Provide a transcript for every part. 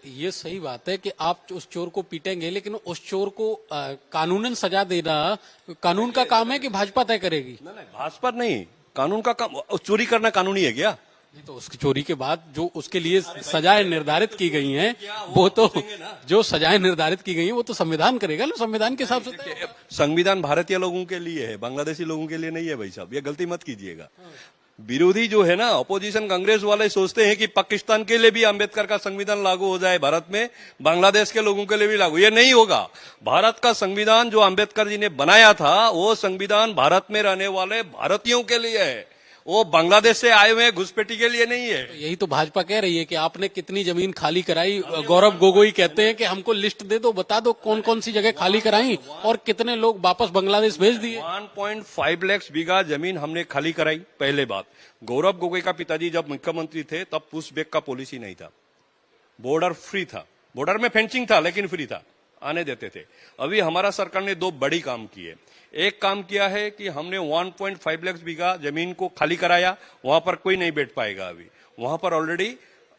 ये सही बात है कि आप उस चोर को पीटेंगे, लेकिन उस चोर को कानूनन सजा देना कानून का काम है कि भाजपा तय करेगी? नहीं, भाजपा नहीं, कानून का काम। चोरी करना कानूनी है क्या? नहीं, तो उसकी चोरी के बाद जो उसके लिए सजाएं निर्धारित की गई हैं, वो तो जो सजाएं निर्धारित की गई हैं वो तो संविधान करेगा ना, संविधान के हिसाब से। संविधान भारतीय लोगों के लिए है, बांग्लादेशी लोगों के लिए नहीं है भाई साहब, ये गलती मत कीजिएगा। विरोधी जो है ना, अपोजिशन कांग्रेस वाले सोचते हैं कि पाकिस्तान के लिए भी अंबेडकर का संविधान लागू हो जाए भारत में, बांग्लादेश के लोगों के लिए भी लागू। ये नहीं होगा। भारत का संविधान जो अंबेडकर जी ने बनाया था, वो संविधान भारत में रहने वाले भारतीयों के लिए है, वो बांग्लादेश से आए हुए घुसपैठी के लिए नहीं है। तो यही तो भाजपा कह रही है कि आपने कितनी जमीन खाली कराई। गौरव गोगोई कहते हैं कि हमको लिस्ट दे दो, बता दो कौन कौन सी जगह खाली कराई और कितने लोग वापस बांग्लादेश भेज दिए। 1.5 लाख बीघा जमीन हमने खाली कराई। पहले बात, गौरव गोगोई का पिताजी जब मुख्यमंत्री थे तब पुश बैक का पॉलिसी नहीं था, बॉर्डर फ्री था, बॉर्डर में फेंसिंग था लेकिन फ्री था, आने देते थे। अभी हमारा सरकार ने दो बड़ी काम किए। एक काम किया है कि हमने 1.5 लाख बीघा जमीन को खाली कराया, वहां पर कोई नहीं बैठ पाएगा। अभी वहां पर ऑलरेडी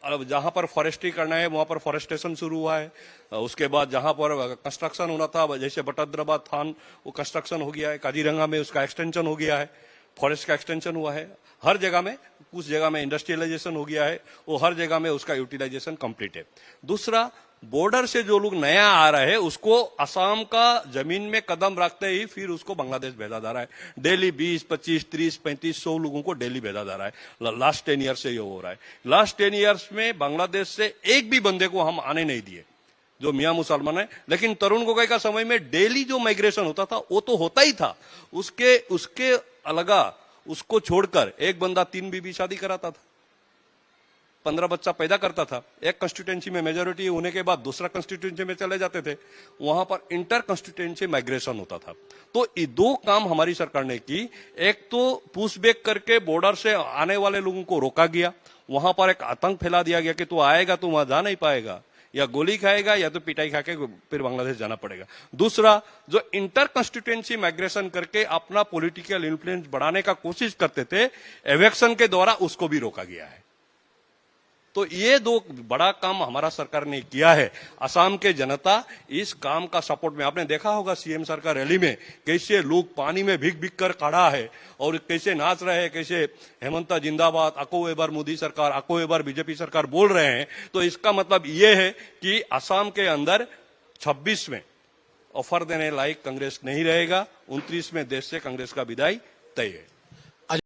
जहां पर फॉरेस्ट्री करना है वहां पर फॉरेस्टेशन शुरू हुआ है। उसके बाद जहां पर कंस्ट्रक्शन होना था, जैसे बटद्राबाद थान, वो कंस्ट्रक्शन हो गया है। काजीरंगा में उसका एक्सटेंशन हो गया है, फॉरेस्ट का एक्सटेंशन हुआ है। हर जगह में, कुछ जगह में इंडस्ट्रियलाइजेशन हो गया है, वो हर जगह में उसका यूटिलाइजेशन कंप्लीट है। दूसरा, बॉर्डर से जो लोग नया आ रहे हैं उसको असम का जमीन में कदम रखते ही फिर उसको बांग्लादेश भेजा जा रहा है। डेली 20, 25, 30, 35, 100 लोगों को डेली भेजा जा रहा है। लास्ट 10 ईयर्स से ये हो रहा है। लास्ट 10 ईयर्स में बांग्लादेश से एक भी बंदे को हम आने नहीं दिए जो मियां मुसलमान है। लेकिन तरुण गोगोई का समय में डेली जो माइग्रेशन होता था वो तो होता ही था। उसके अलगा उसको छोड़कर एक बंदा 3 बीबी शादी कराता था, 15 बच्चा पैदा करता था। एक कंस्टिट्यूएंसी में मेजोरिटी होने के बाद दूसरा कंस्टिट्यूएंसी में चले जाते थे, वहां पर इंटर कंस्टिट्यूएंसी माइग्रेशन होता था। तो ये दो काम हमारी सरकार ने की। एक तो पुश बैक करके बॉर्डर से आने वाले लोगों को रोका गया, वहां पर एक आतंक फैला दिया गया कि तू आएगा तो वहां जा नहीं पाएगा, या गोली खाएगा या तो पिटाई खा के फिर बांग्लादेश जाना पड़ेगा। दूसरा, जो इंटर कंस्टिट्यूएंसी माइग्रेशन करके अपना पॉलिटिकल इन्फ्लुएंस बढ़ाने का कोशिश करते थे, एवेक्शन के द्वारा उसको भी रोका गया है। तो ये दो बड़ा काम हमारा सरकार ने किया है। असम के जनता इस काम का सपोर्ट में, आपने देखा होगा सीएम सर का रैली में कैसे लोग पानी में भीग भीग कर खड़ा है और कैसे नाच रहे हैं, कैसे हेमंता जिंदाबाद, आको एबार मोदी सरकार, आको एबार बीजेपी सरकार बोल रहे हैं। तो इसका मतलब ये है कि असम के अंदर 26 में ऑफर देने लायक कांग्रेस नहीं रहेगा, 29 में देश से कांग्रेस का विदाई तय है।